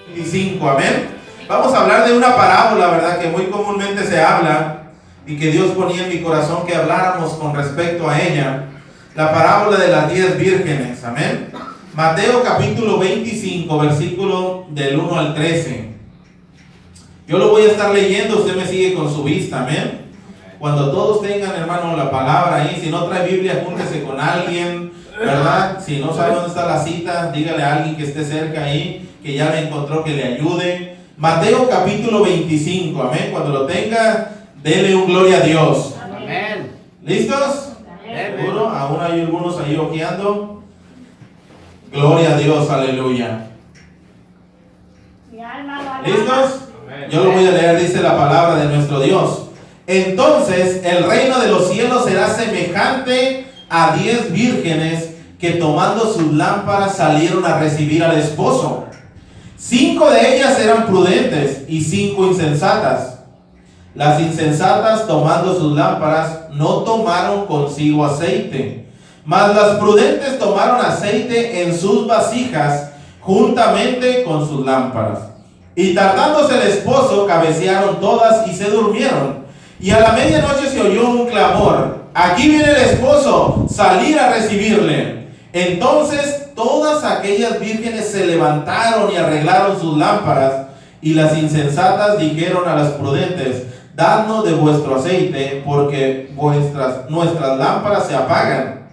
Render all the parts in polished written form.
25, amén. Vamos a hablar de una parábola, ¿verdad? Que muy comúnmente se habla y que Dios ponía en mi corazón que habláramos con respecto a ella. La parábola de las 10 vírgenes, amén. Mateo capítulo 25, versículo del 1 al 13. Yo lo voy a estar leyendo, usted me sigue con su vista, amén. Cuando todos tengan, hermano, la palabra ahí, si no trae Biblia, júntese con alguien, ¿verdad? Si no sabe dónde está la cita, dígale a alguien que esté cerca ahí, que ya le encontró, que le ayude. Mateo capítulo 25, amén. Cuando lo tenga, dele un gloria a Dios. Amén. ¿Listos? Amén. ¿Seguro? Aún hay algunos ahí ojeando. Gloria a Dios, aleluya. ¿Listos? Yo lo voy a leer, dice la palabra de nuestro Dios. Entonces el reino de los cielos será semejante a 10 vírgenes que tomando sus lámparas salieron a recibir al esposo. 5 de ellas eran prudentes y 5 insensatas. Las insensatas, tomando sus lámparas, no tomaron consigo aceite, mas las prudentes tomaron aceite en sus vasijas juntamente con sus lámparas. Y tardándose el esposo, cabecearon todas y se durmieron. Y a la medianoche se oyó un clamor: aquí viene el esposo, salir a recibirle. Entonces todas aquellas vírgenes se levantaron y arreglaron sus lámparas. Y las insensatas dijeron a las prudentes: dadnos de vuestro aceite, porque nuestras lámparas se apagan.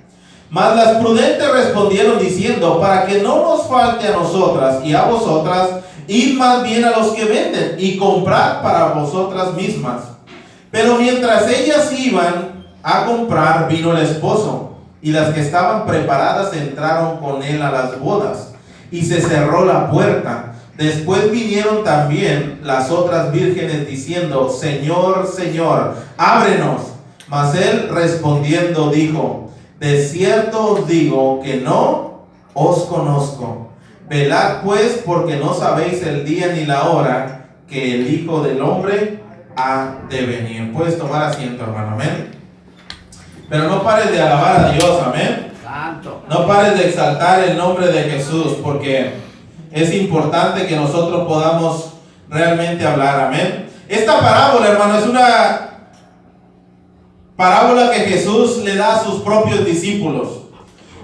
Mas las prudentes respondieron diciendo: para que no nos falte a nosotras y a vosotras, id más bien a los que venden y comprad para vosotras mismas. Pero mientras ellas iban a comprar, vino el esposo, y las que estaban preparadas entraron con él a las bodas, y se cerró la puerta. Después vinieron también las otras vírgenes diciendo: Señor, Señor, ábrenos. Mas él respondiendo dijo: de cierto os digo que no os conozco. Velad pues, porque no sabéis el día ni la hora que el Hijo del Hombre ha de venir. Puedes tomar asiento, hermano, amén. Pero no pares de alabar a Dios, amén. Santo. No pares de exaltar el nombre de Jesús, porque es importante que nosotros podamos realmente hablar, amén. Esta parábola, hermano, es una parábola que Jesús le da a sus propios discípulos.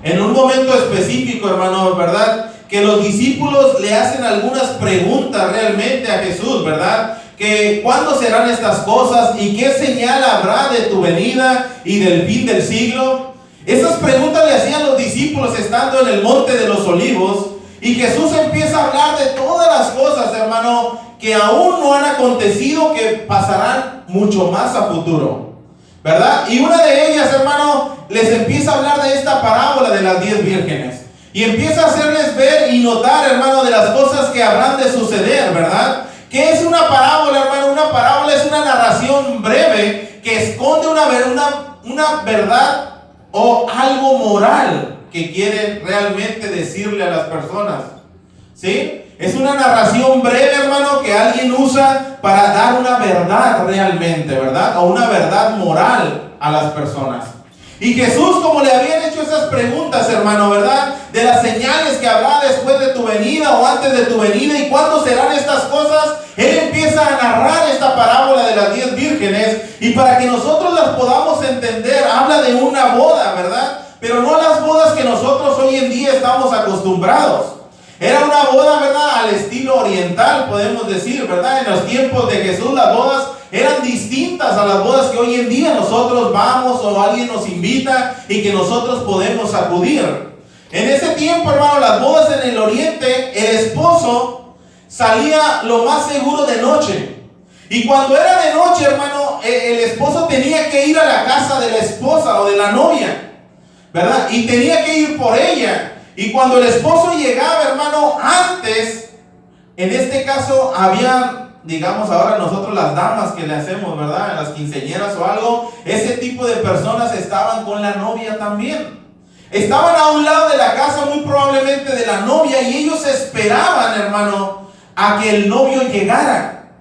En un momento específico, hermano, ¿verdad? Que los discípulos le hacen algunas preguntas realmente a Jesús, ¿verdad? Que ¿cuándo serán estas cosas? ¿Y qué señal habrá de tu venida y del fin del siglo? Esas preguntas le hacían los discípulos estando en el monte de los olivos. Y Jesús empieza a hablar de todas las cosas, hermano, que aún no han acontecido, que pasarán mucho más a futuro, ¿verdad? Y una de ellas, hermano, les empieza a hablar de esta parábola de las 10 vírgenes. Y empieza a hacerles ver y notar, hermano, de las cosas que habrán de suceder, ¿verdad? ¿Qué es una parábola, hermano? Una parábola es una narración breve que esconde una verdad o algo moral que quiere realmente decirle a las personas, ¿sí? Es una narración breve, hermano, que alguien usa para dar una verdad realmente, ¿verdad? O una verdad moral a las personas. Y Jesús, como le habían hecho esas preguntas, hermano, ¿verdad? De las señales que habrá después de tu venida o antes de tu venida y cuándo serán estas cosas, Él empieza a narrar esta parábola de las 10 vírgenes. Y para que nosotros las podamos entender, habla de una boda, ¿verdad? Pero no las bodas que nosotros hoy en día estamos acostumbrados. Era una boda, ¿verdad? Al estilo oriental, podemos decir, ¿verdad? En los tiempos de Jesús las bodas eran distintas a las bodas que hoy en día nosotros vamos o alguien nos invita y que nosotros podemos acudir. En ese tiempo, hermano, las bodas en el oriente, el esposo salía lo más seguro de noche. Y cuando era de noche, hermano, el esposo tenía que ir a la casa de la esposa o de la novia, ¿verdad? Y tenía que ir por ella. Y cuando el esposo llegaba, hermano, antes, en este caso, había, digamos ahora nosotros las damas que le hacemos, ¿verdad? Las quinceañeras o algo, ese tipo de personas estaban con la novia también. Estaban a un lado de la casa, muy probablemente de la novia, y ellos esperaban, hermano, a que el novio llegara.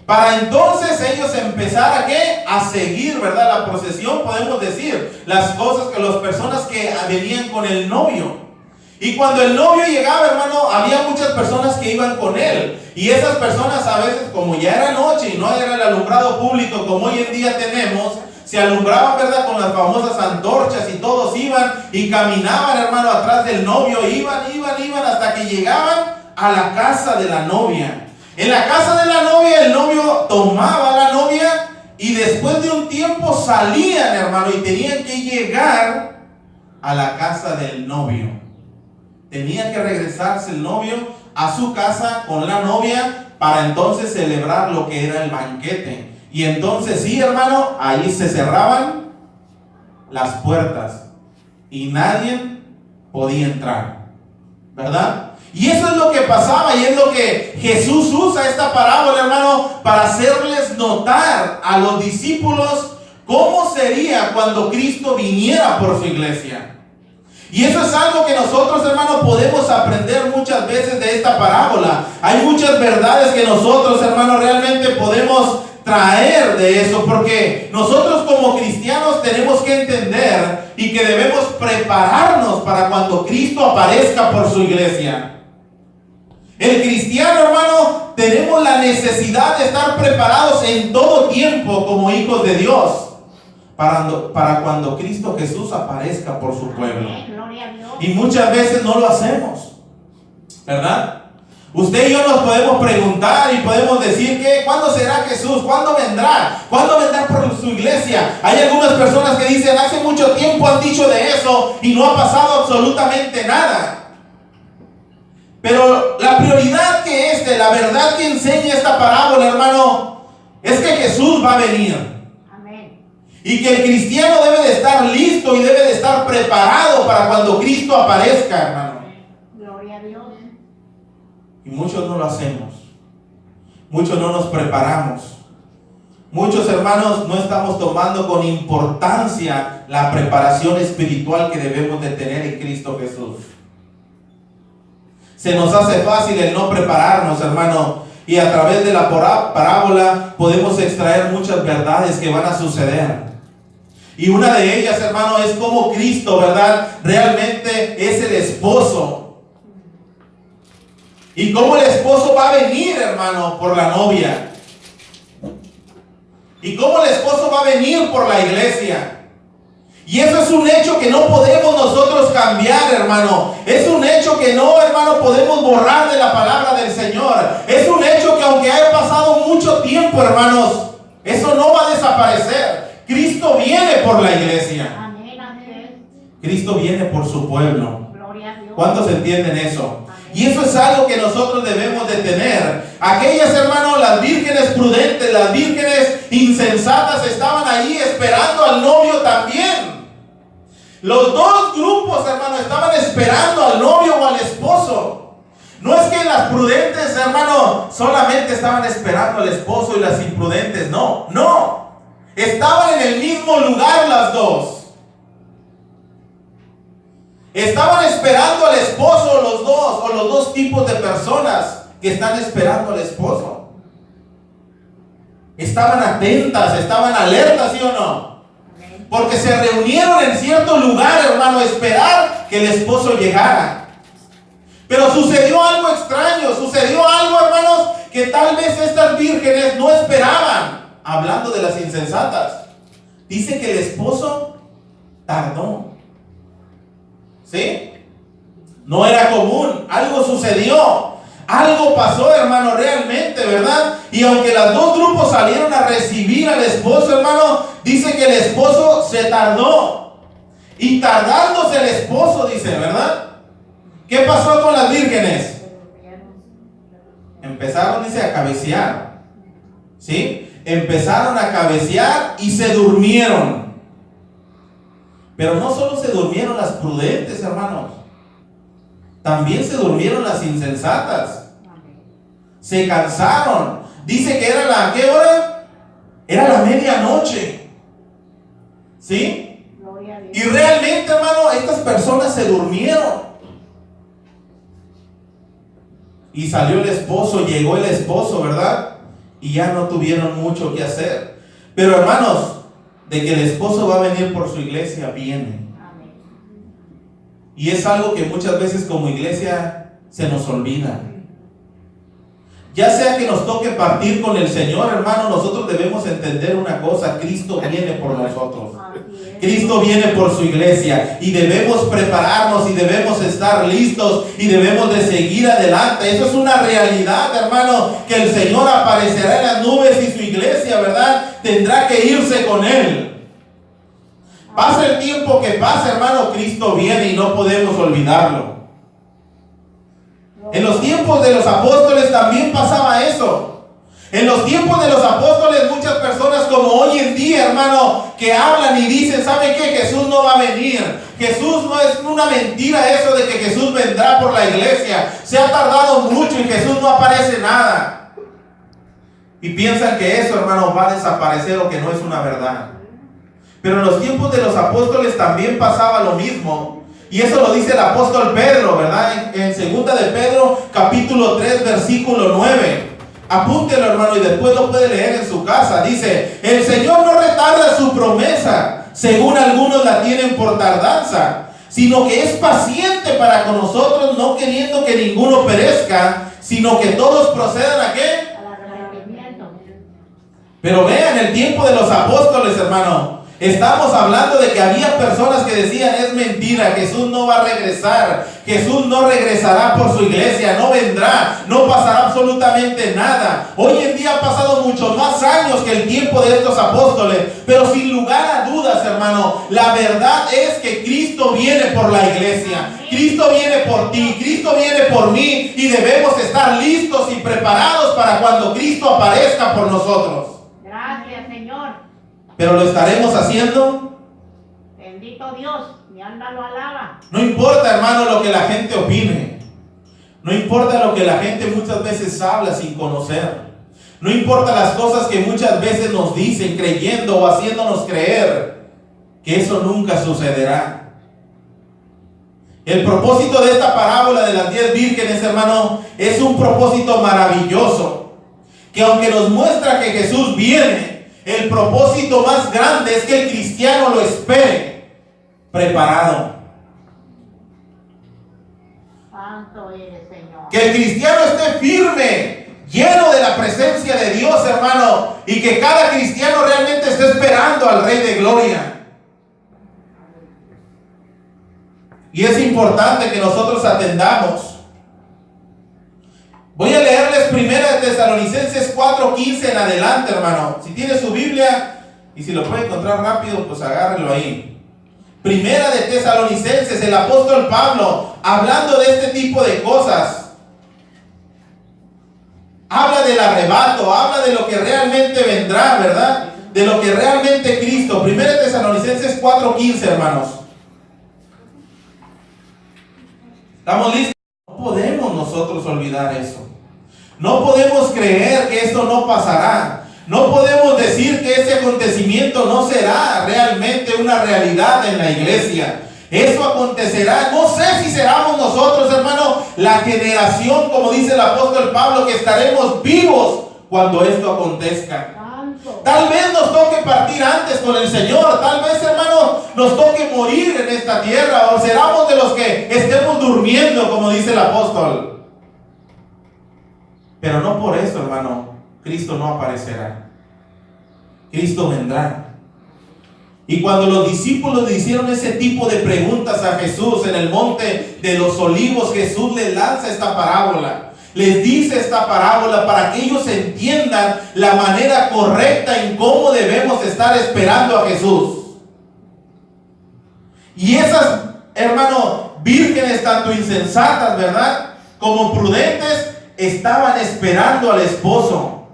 Para entonces ellos empezar a ¿qué? A seguir, ¿verdad? La procesión, podemos decir, las cosas que las personas que venían con el novio. Y cuando el novio llegaba, hermano, había muchas personas que iban con él. Y esas personas a veces, como ya era noche y no era el alumbrado público como hoy en día tenemos, se alumbraban, ¿verdad?, con las famosas antorchas, y todos iban y caminaban, hermano, atrás del novio. Iban hasta que llegaban a la casa de la novia. En la casa de la novia, el novio tomaba a la novia y después de un tiempo salían, hermano, y tenían que llegar a la casa del novio. Tenía que regresarse el novio a su casa con la novia para entonces celebrar lo que era el banquete. Y entonces sí, hermano, ahí se cerraban las puertas y nadie podía entrar, ¿verdad? Y eso es lo que pasaba, y es lo que Jesús usa esta parábola, hermano, para hacerles notar a los discípulos cómo sería cuando Cristo viniera por su iglesia. Y eso es algo que nosotros, hermanos, podemos aprender muchas veces de esta parábola. Hay muchas verdades que nosotros, hermanos, realmente podemos traer de eso, porque nosotros como cristianos tenemos que entender y que debemos prepararnos para cuando Cristo aparezca por su iglesia. El cristiano, hermano, tenemos la necesidad de estar preparados en todo tiempo como hijos de Dios para cuando Cristo Jesús aparezca por su pueblo. Y muchas veces no lo hacemos, ¿verdad? Usted y yo nos podemos preguntar y podemos decir que ¿cuándo será Jesús? ¿Cuándo vendrá? ¿Cuándo vendrá por su iglesia? Hay algunas personas que dicen, hace mucho tiempo han dicho de eso y no ha pasado absolutamente nada. Pero la prioridad que la verdad que enseña esta parábola, hermano, es que Jesús va a venir. Y que el cristiano debe de estar listo y debe de estar preparado para cuando Cristo aparezca, hermano. Gloria a Dios. Y muchos no lo hacemos. Muchos no nos preparamos. Muchos, hermanos, no estamos tomando con importancia la preparación espiritual que debemos de tener en Cristo Jesús. Se nos hace fácil el no prepararnos, hermano. Y a través de la parábola podemos extraer muchas verdades que van a suceder. Y una de ellas, hermano, es cómo Cristo, ¿verdad?, realmente es el esposo. Y cómo el esposo va a venir, hermano, por la novia. Y cómo el esposo va a venir por la iglesia. Y eso es un hecho que no podemos nosotros cambiar, hermano. Es un hecho que no, hermano, podemos borrar de la palabra del Señor. Es un hecho que aunque haya pasado mucho tiempo, hermanos, eso no va a desaparecer. Cristo viene por la iglesia. Amén, amén. Cristo viene por su pueblo. Gloria a Dios. ¿Cuántos entienden eso? Amén. Y eso es algo que nosotros debemos de tener. Aquellas, hermanos, las vírgenes prudentes, las vírgenes insensatas estaban ahí esperando al novio también. Los dos grupos, hermano, estaban esperando al novio o al esposo. No es que las prudentes, hermano, solamente estaban esperando al esposo y las imprudentes, no. Estaban en el mismo lugar las dos. Estaban esperando al esposo los dos, o los dos tipos de personas que están esperando al esposo. Estaban atentas, estaban alertas, ¿sí o no? Porque se reunieron en cierto lugar, hermano, a esperar que el esposo llegara. Pero sucedió algo extraño, sucedió algo, hermanos, que tal vez estas vírgenes no esperaban. Hablando de las insensatas, dice que el esposo tardó. ¿Sí? No era común, algo sucedió. Algo pasó, hermano, realmente, ¿verdad? Y aunque los dos grupos salieron a recibir al esposo, hermano, dice que el esposo se tardó. Y tardándose el esposo, dice, ¿verdad? ¿Qué pasó con las vírgenes? Empezaron, dice, a cabecear. ¿Sí? Empezaron a cabecear y se durmieron. Pero no solo se durmieron las prudentes, hermanos. También se durmieron las insensatas. Se cansaron. Dice que era ¿qué hora? Era la medianoche. ¿Sí? Y realmente, hermano, estas personas se durmieron. Y salió el esposo, llegó el esposo, ¿verdad? Y ya no tuvieron mucho que hacer. Pero, hermanos, de que el esposo va a venir por su iglesia, viene. Y es algo que muchas veces como iglesia se nos olvida. Ya sea que nos toque partir con el Señor, hermano, nosotros debemos entender una cosa: Cristo viene por nosotros. Cristo viene por su iglesia y debemos prepararnos y debemos estar listos y debemos de seguir adelante. Eso es una realidad, hermano, que el Señor aparecerá en las nubes y su iglesia, ¿verdad?, tendrá que irse con Él. Pasa el tiempo que pase, hermano, Cristo viene y no podemos olvidarlo. En los tiempos de los apóstoles también pasaba eso. En los tiempos de los apóstoles, muchas personas como hoy en día, hermano, que hablan y dicen, ¿saben qué? Jesús no va a venir. Jesús no es una mentira eso de que Jesús vendrá por la iglesia. Se ha tardado mucho y Jesús no aparece nada. Y piensan que eso, hermano, va a desaparecer o que no es una verdad. Pero en los tiempos de los apóstoles también pasaba lo mismo. Y eso lo dice el apóstol Pedro, ¿verdad? En 2 de Pedro, capítulo 3, versículo 9. Apúntelo, hermano, y después lo puede leer en su casa. Dice: el Señor no retarda su promesa, según algunos la tienen por tardanza, sino que es paciente para con nosotros, no queriendo que ninguno perezca, sino que todos procedan ¿a qué? Al arrepentimiento. Pero vean el tiempo de los apóstoles, hermano. Estamos hablando de que había personas que decían: es mentira, Jesús no va a regresar, Jesús no regresará por su iglesia, no vendrá, no pasará absolutamente nada. Hoy en día ha pasado muchos más años que el tiempo de estos apóstoles, pero sin lugar a dudas, hermano, la verdad es que Cristo viene por la iglesia, Cristo viene por ti, Cristo viene por mí, y debemos estar listos y preparados para cuando Cristo aparezca por nosotros. Gracias, Señor. ¿Pero lo estaremos haciendo? Bendito Dios, mi alma lo alaba. No importa, hermano, lo que la gente opine. No importa lo que la gente muchas veces habla sin conocer. No importa las cosas que muchas veces nos dicen creyendo o haciéndonos creer que eso nunca sucederá. El propósito de esta parábola de las 10 vírgenes, hermano, es un propósito maravilloso. Que aunque nos muestra que Jesús viene, el propósito más grande es que el cristiano lo espere preparado. Santo eres, Señor. Que el cristiano esté firme, lleno de la presencia de Dios, hermano, y que cada cristiano realmente esté esperando al Rey de Gloria. Y es importante que nosotros atendamos. Voy a leerles 1 Tesalonicenses 4:15 en adelante, hermano. Si tiene su Biblia y si lo puede encontrar rápido, pues agárrelo ahí. 1 Tesalonicenses, el apóstol Pablo, hablando de este tipo de cosas, habla del arrebato, habla de lo que realmente vendrá, ¿verdad? De lo que realmente Cristo. 1 Tesalonicenses 4:15, hermanos. ¿Estamos listos? No podemos nosotros olvidar eso. No podemos creer que esto no pasará. No podemos decir que ese acontecimiento no será realmente una realidad en la iglesia. Eso acontecerá. No sé si seremos nosotros, hermano, la generación, como dice el apóstol Pablo, que estaremos vivos cuando esto acontezca. Tal vez nos toque partir antes con el Señor. Tal vez, hermano, nos toque morir en esta tierra. O seremos de los que estemos durmiendo, como dice el apóstol. Pero no por eso, hermano, Cristo no aparecerá. Cristo vendrá. Y cuando los discípulos le hicieron ese tipo de preguntas a Jesús en el monte de los olivos, Jesús les lanza esta parábola. Les dice esta parábola para que ellos entiendan la manera correcta en cómo debemos estar esperando a Jesús. Y esas, hermano, vírgenes tanto insensatas, ¿verdad?, como prudentes, estaban esperando al esposo.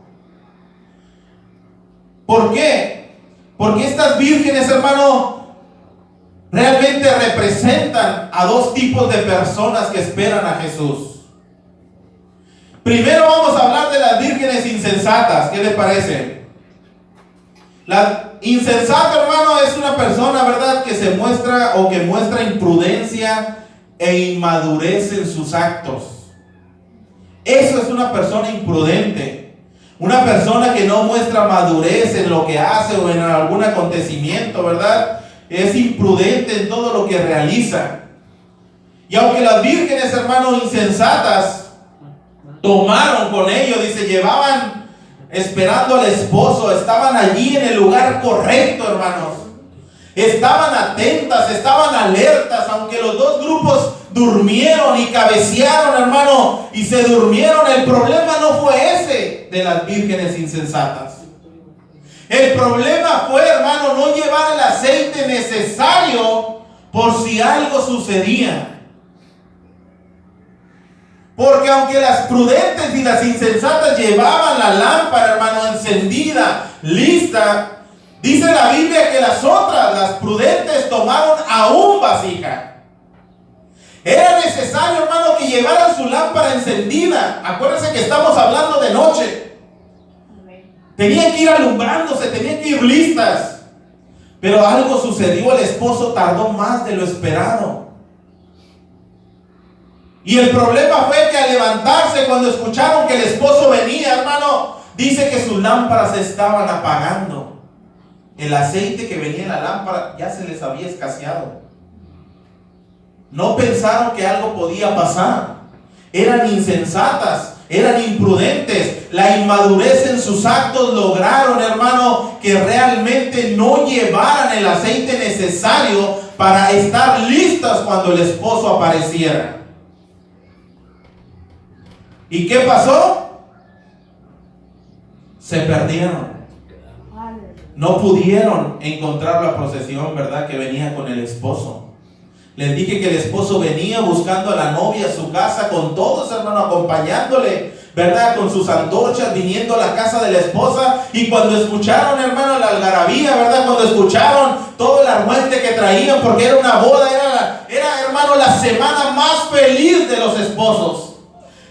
¿Por qué? Porque estas vírgenes, hermano, realmente representan a dos tipos de personas que esperan a Jesús. Primero vamos a hablar de las vírgenes insensatas. ¿Qué les parece? La insensata, hermano, es una persona, ¿verdad?, que se muestra o que muestra imprudencia e inmadurez en sus actos. Eso es una persona imprudente. Una persona que no muestra madurez en lo que hace o en algún acontecimiento, ¿verdad? Es imprudente en todo lo que realiza. Y aunque las vírgenes, hermanos, insensatas, tomaron con ellos, dice, llevaban esperando al esposo, estaban allí en el lugar correcto, hermanos. Estaban atentas, estaban alertas, aunque los dos grupos durmieron y cabecearon, hermano, y se durmieron. El problema no fue ese de las vírgenes insensatas. El problema fue, hermano, no llevar el aceite necesario por si algo sucedía. Porque aunque las prudentes y las insensatas llevaban la lámpara, hermano, encendida, lista, dice la Biblia que las otras, las prudentes, tomaron aún vasija. Era necesario, hermano, que llevaran su lámpara encendida. Acuérdense que estamos hablando de noche. Tenían que ir alumbrándose, tenían que ir listas. Pero algo sucedió, el esposo tardó más de lo esperado. Y el problema fue que al levantarse, cuando escucharon que el esposo venía, hermano, dice que sus lámparas se estaban apagando. El aceite que venía en la lámpara ya se les había escaseado. No pensaron que algo podía pasar. Eran insensatas, eran imprudentes. La inmadurez en sus actos lograron, hermano, que realmente no llevaran el aceite necesario para estar listas cuando el esposo apareciera. ¿Y qué pasó? Se perdieron. No pudieron encontrar la procesión, ¿verdad?, que venía con el esposo. Les dije que el esposo venía buscando a la novia a su casa con todos, hermano, acompañándole, ¿verdad?, con sus antorchas, viniendo a la casa de la esposa. Y cuando escucharon, hermano, la algarabía, ¿verdad?, cuando escucharon todo el argüente que traían, porque era una boda, era, hermano, la semana más feliz de los esposos.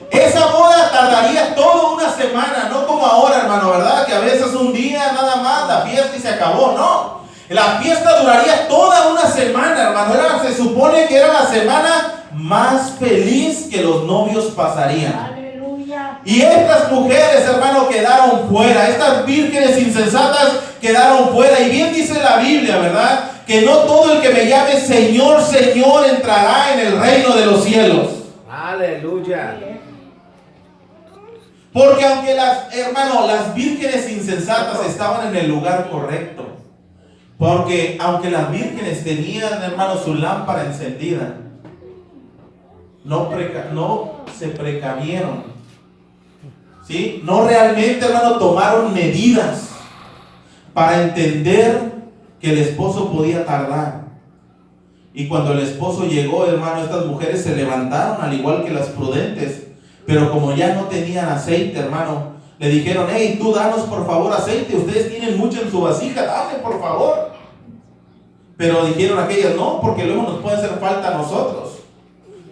Esa boda tardaría toda una semana, no como ahora, hermano, ¿verdad?, que a veces un día nada más la fiesta y se acabó. No, la fiesta duraría toda una semana, hermano. Se supone que era la semana más feliz que los novios pasarían. Aleluya. Y estas mujeres, hermano, quedaron fuera. Estas vírgenes insensatas quedaron fuera. Y bien dice la Biblia, ¿verdad?, que no todo el que me llame Señor, Señor entrará en el reino de los cielos. Aleluya. Porque aunque las vírgenes insensatas estaban en el lugar correcto, porque aunque las vírgenes tenían, hermano, su lámpara encendida, no se precavieron, ¿sí? No realmente, hermano, tomaron medidas para entender que el esposo podía tardar. Y cuando el esposo llegó, hermano, estas mujeres se levantaron al igual que las prudentes. Pero como ya no tenían aceite, hermano, le dijeron: hey, tú danos por favor aceite, ustedes tienen mucho en su vasija, dame por favor. Pero dijeron aquellas: no, porque luego nos puede hacer falta a nosotros,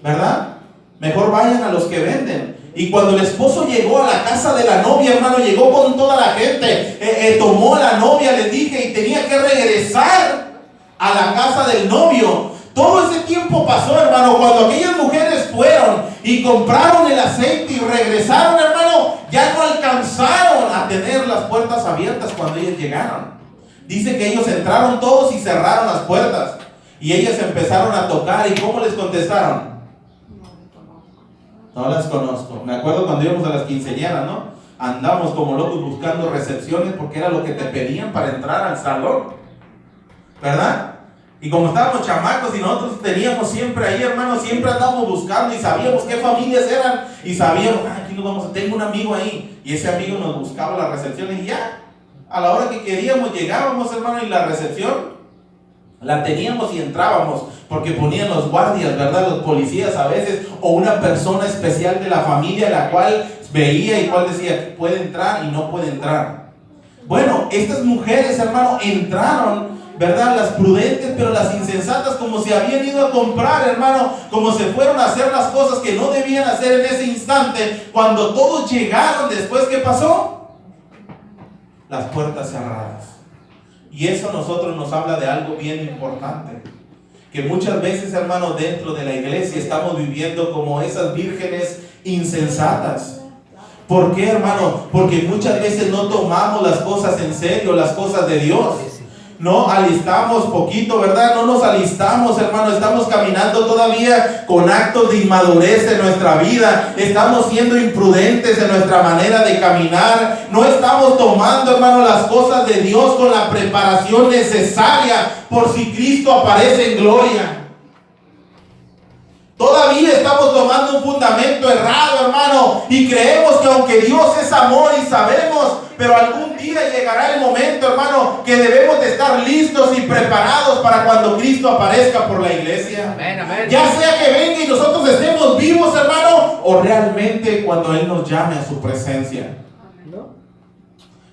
¿verdad? Mejor vayan a los que venden. Y cuando el esposo llegó a la casa de la novia, hermano, llegó con toda la gente, tomó a la novia, les dije, y tenía que regresar a la casa del novio. Todo ese tiempo pasó, hermano. Cuando aquellas mujeres fueron y compraron el aceite y regresaron, hermano, ya no alcanzaron a tener las puertas abiertas cuando ellas llegaron. Dice que ellos entraron todos y cerraron las puertas. Y ellas empezaron a tocar. ¿Y cómo les contestaron? No las conozco. Me acuerdo cuando íbamos a las quinceañeras, ¿no? Andamos como locos buscando recepciones porque era lo que te pedían para entrar al salón, ¿verdad? Y como estábamos chamacos y nosotros teníamos siempre ahí, hermano, siempre andábamos buscando y sabíamos qué familias eran. Y sabíamos: aquí nos vamos, tengo un amigo ahí. Y ese amigo nos buscaba las recepciones y ya, a la hora que queríamos llegábamos, hermano, y la recepción la teníamos y entrábamos. Porque ponían los guardias, ¿verdad?, los policías a veces, o una persona especial de la familia, la cual veía y cual decía: puede entrar y no puede entrar. Bueno, estas mujeres, hermano, entraron, ¿verdad?, las prudentes, pero las insensatas, como se habían ido a comprar, hermano, como se fueron a hacer las cosas que no debían hacer en ese instante. Cuando todos llegaron después, ¿qué pasó? Las puertas cerradas. Y eso a nosotros nos habla de algo bien importante, que muchas veces, hermano, dentro de la iglesia estamos viviendo como esas vírgenes insensatas. ¿Por qué, hermano? Porque muchas veces no tomamos las cosas en serio, las cosas de Dios. no alistamos poquito, ¿verdad? No nos alistamos, hermano. Estamos caminando todavía con actos de inmadurez en nuestra vida. Estamos siendo imprudentes en nuestra manera de caminar. No estamos tomando, hermano, las cosas de Dios con la preparación necesaria por si Cristo aparece en gloria. Todavía estamos tomando un fundamento errado, hermano, y creemos que aunque Dios es amor y sabemos, pero algún día llegará el momento, hermano, que debemos de estar listos y preparados para cuando Cristo aparezca por la iglesia. Amén, amén. Ya sea que venga y nosotros estemos vivos, hermano, o realmente cuando Él nos llame a su presencia.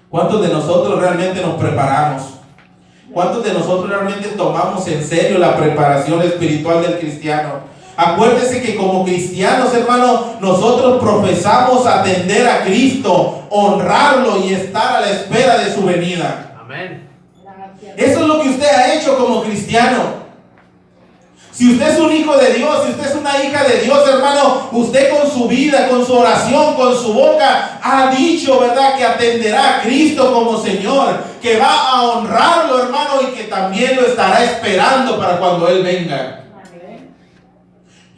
¿Cuántos de nosotros realmente nos preparamos? ¿Cuántos de nosotros realmente tomamos en serio la preparación espiritual del cristiano? Acuérdese que como cristianos, hermano, nosotros profesamos atender a Cristo, honrarlo y estar a la espera de su venida. Amén. Eso es lo que usted ha hecho como cristiano. Si usted es un hijo de Dios, si usted es una hija de Dios, hermano, usted con su vida, con su oración, con su boca, ha dicho, ¿verdad?, que atenderá a Cristo como Señor, que va a honrarlo, hermano, y que también lo estará esperando para cuando Él venga.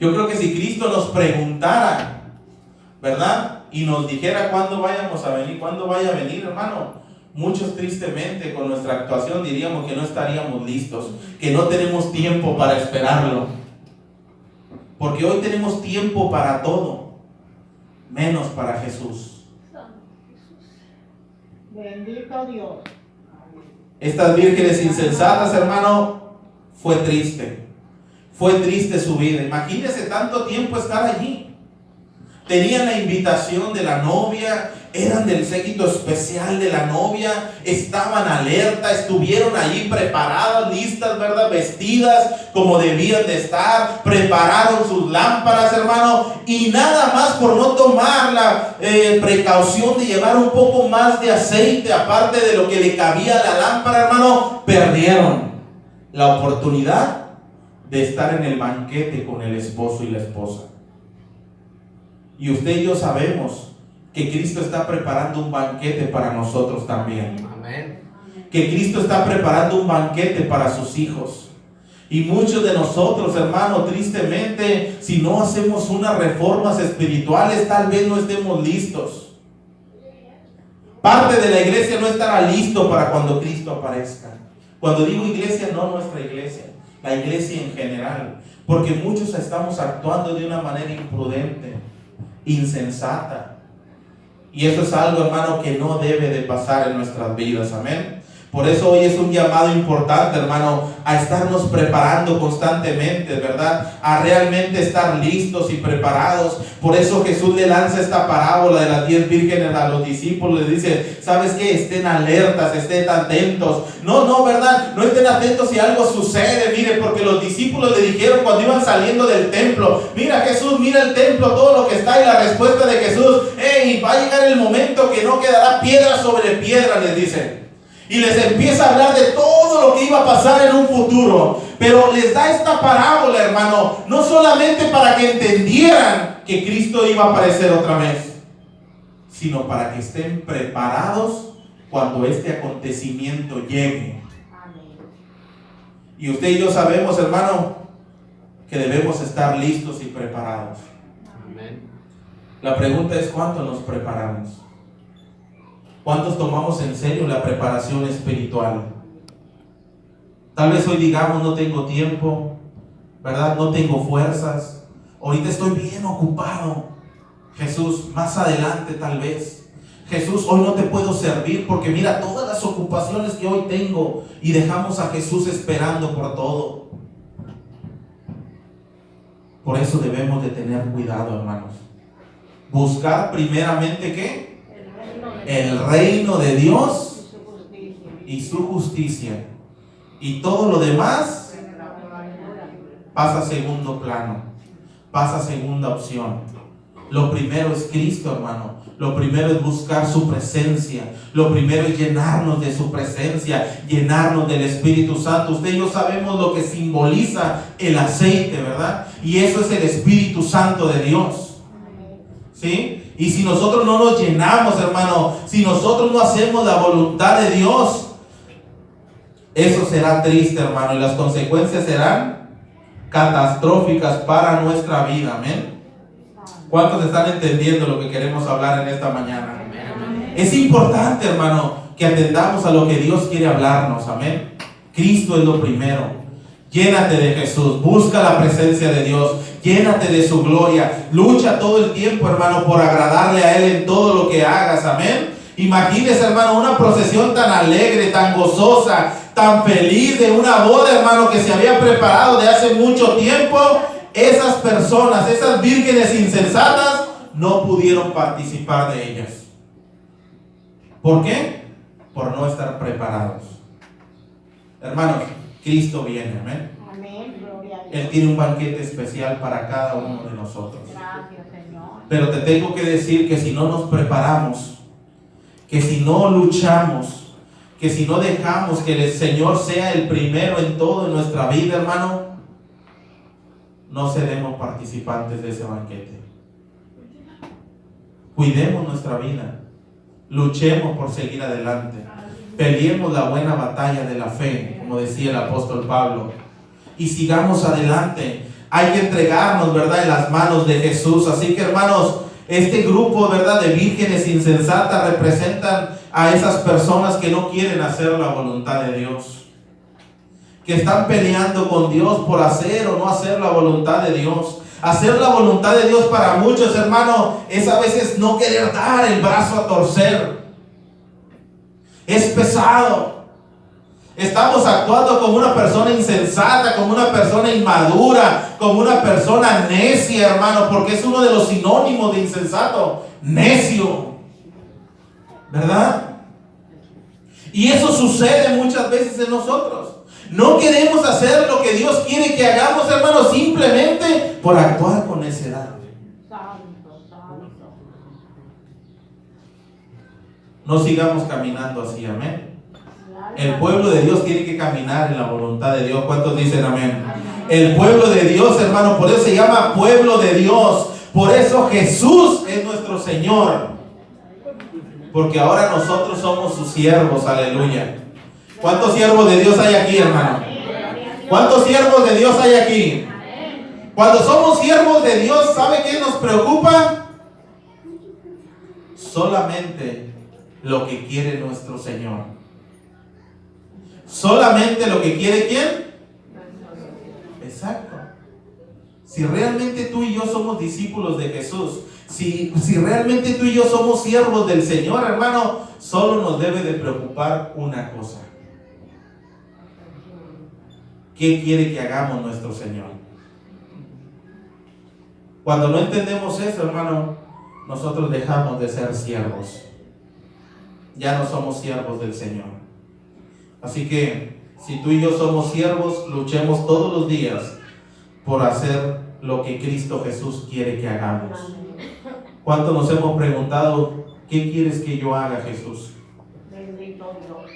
Yo creo que si Cristo nos preguntara, ¿verdad?, y nos dijera cuándo vayamos a venir, cuándo vaya a venir, hermano, muchos tristemente con nuestra actuación diríamos que no estaríamos listos, que no tenemos tiempo para esperarlo. Porque hoy tenemos tiempo para todo, menos para Jesús. Bendito Dios. Estas vírgenes insensatas, hermano, fue triste. Fue triste su vida. Imagínense tanto tiempo estar allí. Tenían la invitación de la novia, eran del séquito especial de la novia, estaban alerta, estuvieron allí preparadas, listas, ¿verdad?, vestidas como debían de estar, prepararon sus lámparas, hermano, y nada más por no tomar la precaución de llevar un poco más de aceite, aparte de lo que le cabía a la lámpara, hermano, perdieron la oportunidad de estar en el banquete con el esposo y la esposa. Y usted y yo sabemos que Cristo está preparando un banquete para nosotros también. Amén. Que Cristo está preparando un banquete para sus hijos. Y muchos de nosotros, hermano, tristemente, si no hacemos unas reformas espirituales, tal vez no estemos listos. Parte de la iglesia no estará listo para cuando Cristo aparezca. Cuando digo iglesia, no nuestra iglesia, la iglesia en general, porque muchos estamos actuando de una manera imprudente, insensata, y eso es algo, hermano, que no debe de pasar en nuestras vidas. Amén. Por eso hoy es un llamado importante, hermano, a estarnos preparando constantemente, ¿verdad?, a realmente estar listos y preparados. Por eso Jesús le lanza esta parábola de las 10 vírgenes a los discípulos. Les dice, ¿sabes qué? Estén alertas, estén atentos. No, ¿verdad? No estén atentos si algo sucede. Mire, porque los discípulos le dijeron cuando iban saliendo del templo, mira Jesús, mira el templo, todo lo que está. Y la respuesta de Jesús, va a llegar el momento que no quedará piedra sobre piedra, les dice. Y les empieza a hablar de todo lo que iba a pasar en un futuro. Pero les da esta parábola, hermano, no solamente para que entendieran que Cristo iba a aparecer otra vez, sino para que estén preparados cuando este acontecimiento llegue. Amén. Y usted y yo sabemos, hermano, que debemos estar listos y preparados. Amén. La pregunta es, ¿cuánto nos preparamos? ¿Cuántos tomamos en serio la preparación espiritual? Tal vez hoy digamos, no tengo tiempo, ¿verdad? No tengo fuerzas. Ahorita estoy bien ocupado. Jesús, más adelante tal vez. Jesús, hoy no te puedo servir porque mira todas las ocupaciones que hoy tengo. Y dejamos a Jesús esperando por todo. Por eso debemos de tener cuidado, hermanos. Buscar primeramente, ¿qué? El reino de Dios y su justicia. Y todo lo demás pasa a segundo plano, pasa a segunda opción. Lo primero es Cristo, hermano. Lo primero es buscar su presencia. Lo primero es llenarnos de su presencia, llenarnos del Espíritu Santo. Usted y yo sabemos lo que simboliza el aceite, ¿verdad? Y eso es el Espíritu Santo de Dios. ¿Sí? Y si nosotros no nos llenamos, hermano, si nosotros no hacemos la voluntad de Dios, eso será triste, hermano, y las consecuencias serán catastróficas para nuestra vida. Amén. ¿Cuántos están entendiendo lo que queremos hablar en esta mañana? Es importante, hermano, que atendamos a lo que Dios quiere hablarnos. Amén. Cristo es lo primero. Llénate de Jesús, busca la presencia de Dios, llénate de su gloria, lucha todo el tiempo, hermano, por agradarle a Él en todo lo que hagas. Amén. Imagínese, hermano, una procesión tan alegre, tan gozosa, tan feliz, de una boda, hermano, que se había preparado de hace mucho tiempo. Esas personas, esas vírgenes insensatas, no pudieron participar de ellas. ¿Por qué? Por no estar preparados. Hermanos, Cristo viene, amén. Amén, gloria a Dios. Él tiene un banquete especial para cada uno de nosotros. Gracias, Señor. Pero te tengo que decir que si no nos preparamos, que si no luchamos, que si no dejamos que el Señor sea el primero en todo en nuestra vida, hermano, no seremos participantes de ese banquete. Cuidemos nuestra vida, luchemos por seguir adelante, peleemos la buena batalla de la fe, como decía el apóstol Pablo, y sigamos adelante. Hay que entregarnos, ¿verdad?, en las manos de Jesús. Así que, hermanos, este grupo, ¿verdad?, de vírgenes insensatas representan a esas personas que no quieren hacer la voluntad de Dios, que están peleando con Dios por hacer o no hacer la voluntad de Dios. Hacer la voluntad de Dios para muchos, hermano, es a veces no querer dar el brazo a torcer. Es pesado. Estamos actuando como una persona insensata, como una persona inmadura, como una persona necia, hermano, porque es uno de los sinónimos de insensato, necio, ¿verdad? Y eso sucede muchas veces en nosotros. No queremos hacer lo que Dios quiere que hagamos, hermano, simplemente por actuar con necedad. Santo, santo. No sigamos caminando así, amén. El pueblo de Dios tiene que caminar en la voluntad de Dios. ¿Cuántos dicen amén? El pueblo de Dios, hermano, por eso se llama pueblo de Dios. Por eso Jesús es nuestro Señor. Porque ahora nosotros somos sus siervos, aleluya. ¿Cuántos siervos de Dios hay aquí, hermano? ¿Cuántos siervos de Dios hay aquí? Cuando somos siervos de Dios, ¿sabe qué nos preocupa? Solamente lo que quiere nuestro Señor. Solamente lo que quiere ¿quién? Exacto. Si realmente tú y yo somos discípulos de Jesús, si realmente tú y yo somos siervos del Señor, hermano, solo nos debe de preocupar una cosa. ¿Qué quiere que hagamos nuestro Señor? Cuando no entendemos eso, hermano, nosotros dejamos de ser siervos. Ya no somos siervos del Señor. Así que, si tú y yo somos siervos, luchemos todos los días por hacer lo que Cristo Jesús quiere que hagamos. ¿Cuánto nos hemos preguntado, qué quieres que yo haga, Jesús? Bendito Dios.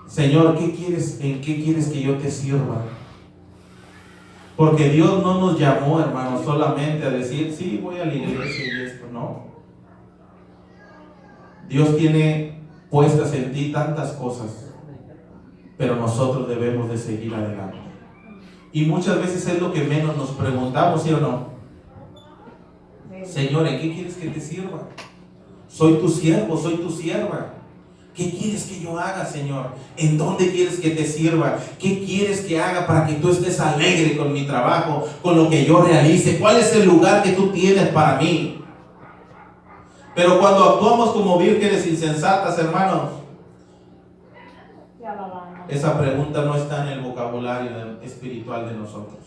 Señor, ¿en qué quieres que yo te sirva? Porque Dios no nos llamó, hermano, solamente a decir, sí, voy a la iglesia y esto, no. Dios tiene puestas en ti tantas cosas, pero nosotros debemos de seguir adelante. Y muchas veces es lo que menos nos preguntamos, ¿sí o no? Señor, ¿en qué quieres que te sirva? Soy tu siervo, soy tu sierva. ¿Qué quieres que yo haga, Señor? ¿En dónde quieres que te sirva? ¿Qué quieres que haga para que tú estés alegre con mi trabajo, con lo que yo realice? ¿Cuál es el lugar que tú tienes para mí? Pero cuando actuamos como vírgenes insensatas, hermanos, esa pregunta no está en el vocabulario espiritual de nosotros.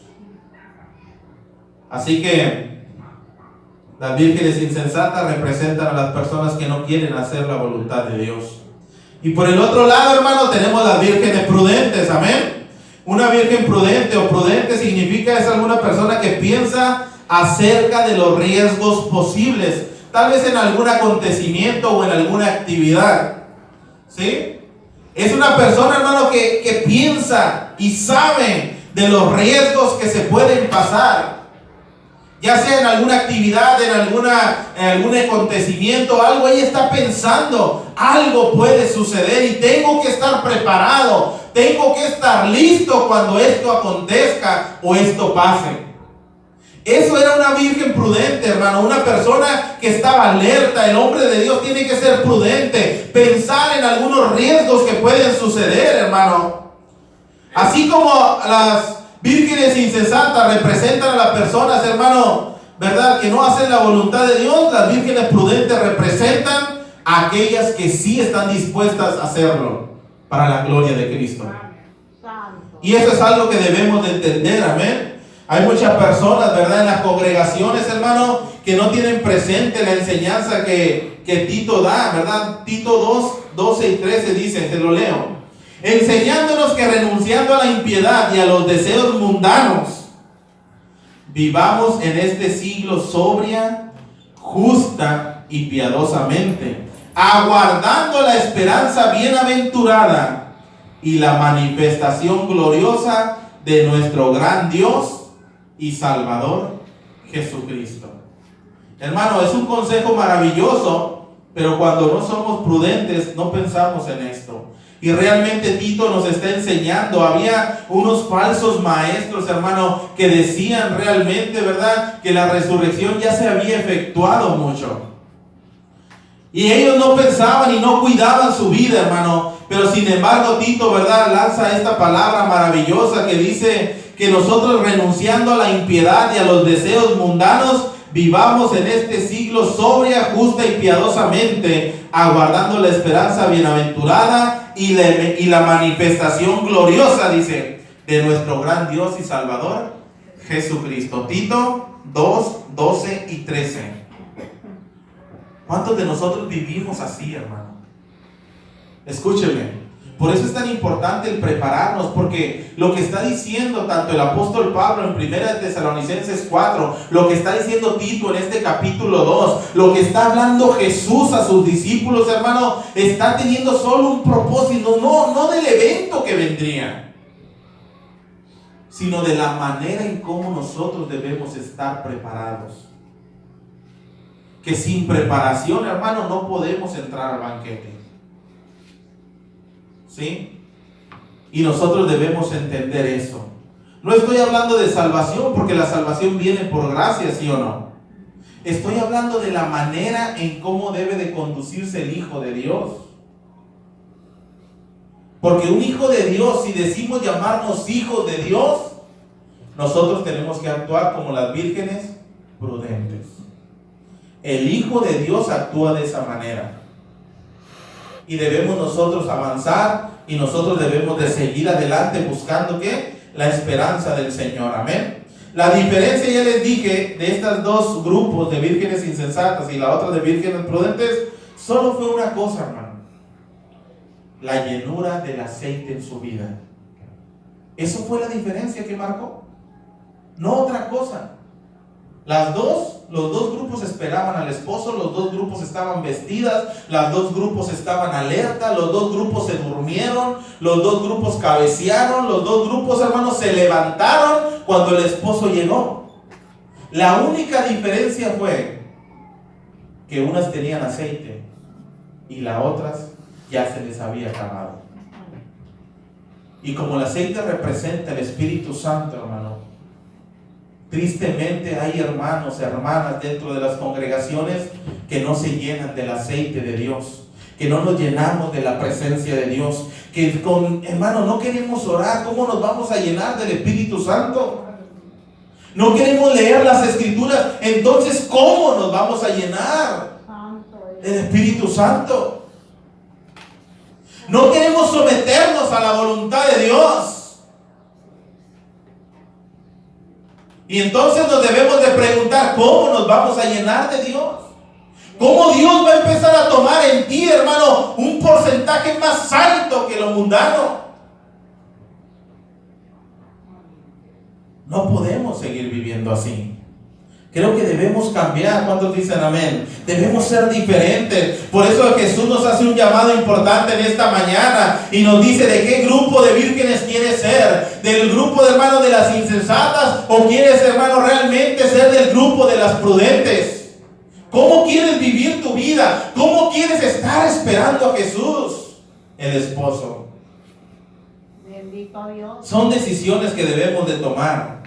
Así que las vírgenes insensatas representan a las personas que no quieren hacer la voluntad de Dios. Y por el otro lado, hermano, tenemos las vírgenes prudentes, amén. Una virgen prudente o prudente significa es alguna persona que piensa acerca de los riesgos posibles, tal vez en algún acontecimiento o en alguna actividad, ¿sí? Es una persona, hermano, que piensa y sabe de los riesgos que se pueden pasar. ya sea en alguna actividad, en algún acontecimiento, algo, ella está pensando, algo puede suceder y tengo que estar preparado, tengo que estar listo cuando esto acontezca o esto pase. Eso era una virgen prudente, hermano, una persona que estaba alerta. El hombre de Dios tiene que ser prudente, pensar en algunos riesgos que pueden suceder, hermano. Así como las vírgenes insensatas representan a las personas, hermano, ¿verdad?, que no hacen la voluntad de Dios, las vírgenes prudentes representan a aquellas que sí están dispuestas a hacerlo para la gloria de Cristo. Y eso es algo que debemos de entender, amén. Hay muchas personas, ¿verdad?, en las congregaciones, hermano, que no tienen presente la enseñanza que Tito da, ¿verdad? Tito 2, 12 y 13 dice, te lo leo. Enseñándonos que renunciando a la impiedad y a los deseos mundanos, vivamos en este siglo sobria, justa y piadosamente, aguardando la esperanza bienaventurada y la manifestación gloriosa de nuestro gran Dios y Salvador Jesucristo. Hermano, es un consejo maravilloso, pero cuando no somos prudentes no pensamos en esto. Y realmente Tito nos está enseñando. Había unos falsos maestros, hermano, que decían realmente, ¿verdad?, que la resurrección ya se había efectuado mucho. Y ellos no pensaban y no cuidaban su vida, hermano. Pero sin embargo Tito, ¿verdad?, lanza esta palabra maravillosa que dice que nosotros, renunciando a la impiedad y a los deseos mundanos, vivamos en este siglo sobria, justa y piadosamente, aguardando la esperanza bienaventurada y la manifestación gloriosa, dice, de nuestro gran Dios y Salvador Jesucristo. Tito 2, 12 y 13. ¿Cuántos de nosotros vivimos así, hermano? Escúcheme. Por eso es tan importante el prepararnos, porque lo que está diciendo tanto el apóstol Pablo en 1 Tesalonicenses 4, lo que está diciendo Tito en este capítulo 2, lo que está hablando Jesús a sus discípulos, hermano, está teniendo solo un propósito, no del evento que vendría, sino de la manera en cómo nosotros debemos estar preparados. Que sin preparación, hermano, no podemos entrar al banquete. ¿Sí? Y nosotros debemos entender eso. No estoy hablando de salvación, porque la salvación viene por gracia, ¿sí o no? Estoy hablando de la manera en cómo debe de conducirse el Hijo de Dios. Porque un hijo de Dios, si decimos llamarnos hijos de Dios, nosotros tenemos que actuar como las vírgenes prudentes. El Hijo de Dios actúa de esa manera. Y debemos nosotros avanzar y nosotros debemos de seguir adelante buscando ¿qué? La esperanza del Señor. Amén. La diferencia, ya les dije, de estos dos grupos de vírgenes insensatas y la otra de vírgenes prudentes, solo fue una cosa, hermano: la llenura del aceite en su vida. Eso fue la diferencia que marcó, no otra cosa. Los dos grupos esperaban al esposo, los dos grupos estaban vestidas, los dos grupos estaban alerta, los dos grupos se durmieron, los dos grupos cabecearon, los dos grupos, hermanos, se levantaron cuando el esposo llegó. La única diferencia fue que unas tenían aceite y las otras ya se les había acabado. Y como el aceite representa el Espíritu Santo, hermano, tristemente hay hermanos, hermanas dentro de las congregaciones que no se llenan del aceite de Dios, que no nos llenamos de la presencia de Dios, que hermano, no queremos orar. ¿Cómo nos vamos a llenar del Espíritu Santo? No queremos leer las Escrituras. Entonces, ¿cómo nos vamos a llenar del Espíritu Santo? No queremos someternos a la voluntad de Dios. Y entonces nos debemos de preguntar, ¿cómo nos vamos a llenar de Dios? ¿Cómo Dios va a empezar a tomar en ti, hermano, un porcentaje más alto que lo mundano? No podemos seguir viviendo así. Creo que debemos cambiar. ¿Cuántos dicen amén? Debemos ser diferentes. Por eso Jesús nos hace un llamado importante en esta mañana y nos dice de qué grupo de vírgenes quieres ser. ¿Del grupo de hermanos de las insensatas o quieres, hermano, realmente ser del grupo de las prudentes? ¿Cómo quieres vivir tu vida? ¿Cómo quieres estar esperando a Jesús, el esposo? Bendito Dios. Son decisiones que debemos de tomar.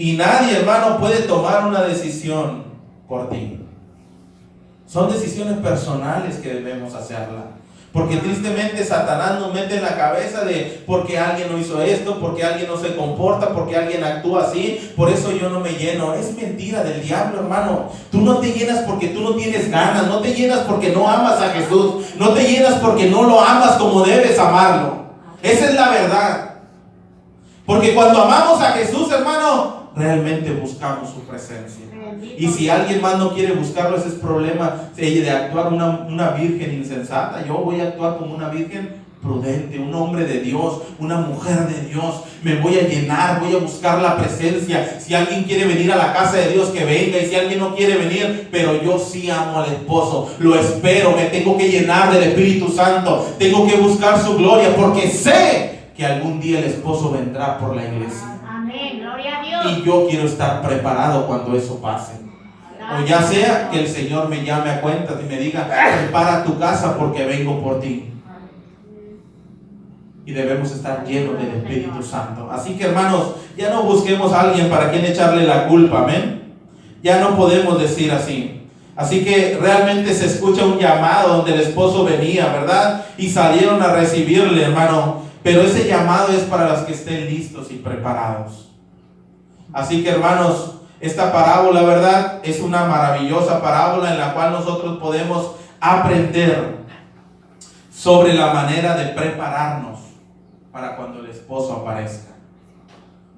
Y nadie, hermano, puede tomar una decisión por ti. Son decisiones personales que debemos hacerla. Porque tristemente Satanás nos mete en la cabeza de porque alguien no hizo esto, porque alguien no se comporta, porque alguien actúa así, por eso yo no me lleno. Es mentira del diablo, hermano. Tú no te llenas porque tú no tienes ganas, no te llenas porque no amas a Jesús, no te llenas porque no lo amas como debes amarlo. Esa es la verdad. Porque cuando amamos a Jesús, hermano, realmente buscamos su presencia. Y si alguien más no quiere buscarlo, ese es problema de actuar una virgen insensata. Yo voy a actuar como una virgen prudente, un hombre de Dios, una mujer de Dios. Me voy a llenar, voy a buscar la presencia. Si alguien quiere venir a la casa de Dios, que venga. Y si alguien no quiere venir, pero yo sí amo al esposo, lo espero, me tengo que llenar del Espíritu Santo, tengo que buscar su gloria, porque sé que algún día el esposo vendrá por la iglesia. Amén, gloria a Dios. Y yo quiero estar preparado cuando eso pase. O ya sea que el Señor me llame a cuentas y me diga, prepara tu casa porque vengo por ti. Y debemos estar llenos del Espíritu Santo. Así que, hermanos, ya no busquemos a alguien para quien echarle la culpa, amén. Ya no podemos decir así. Así que realmente se escucha un llamado donde el esposo venía, ¿verdad? Y salieron a recibirle, hermano. Pero ese llamado es para los que estén listos y preparados. Así que, hermanos, esta parábola, ¿verdad? Es una maravillosa parábola en la cual nosotros podemos aprender sobre la manera de prepararnos para cuando el esposo aparezca.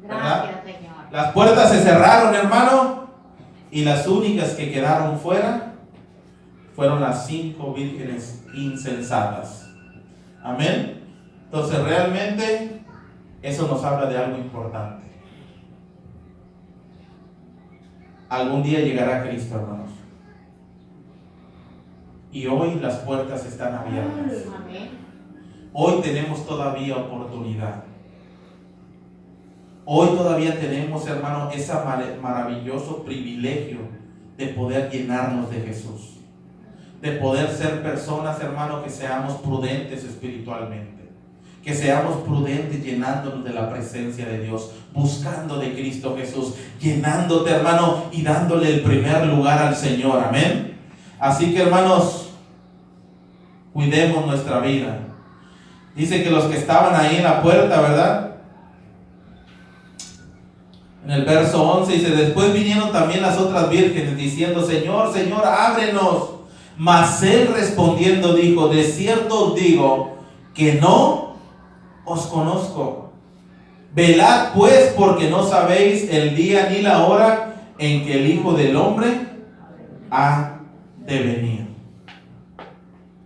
¿Verdad? Gracias, Señor. Las puertas se cerraron, hermano, y las únicas que quedaron fuera fueron las 5 vírgenes insensatas. Amén. Entonces realmente eso nos habla de algo importante. Algún día llegará Cristo, hermanos. Y hoy las puertas están abiertas. Amén. Hoy tenemos todavía oportunidad. Hoy todavía tenemos, hermano, ese maravilloso privilegio de poder llenarnos de Jesús. De poder ser personas, hermano, que seamos prudentes espiritualmente. Que seamos prudentes llenándonos de la presencia de Dios, buscando de Cristo Jesús, llenándote, hermano, y dándole el primer lugar al Señor. Amén. Así que, hermanos, cuidemos nuestra vida. Dice que los que estaban ahí en la puerta, ¿verdad? En el verso 11 dice, después vinieron también las otras vírgenes diciendo, Señor, Señor, ábrenos. Mas él respondiendo dijo, de cierto os digo que no os conozco. Velad pues, porque no sabéis el día ni la hora en que el Hijo del Hombre ha de venir.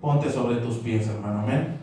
Ponte sobre tus pies, hermano. Amén.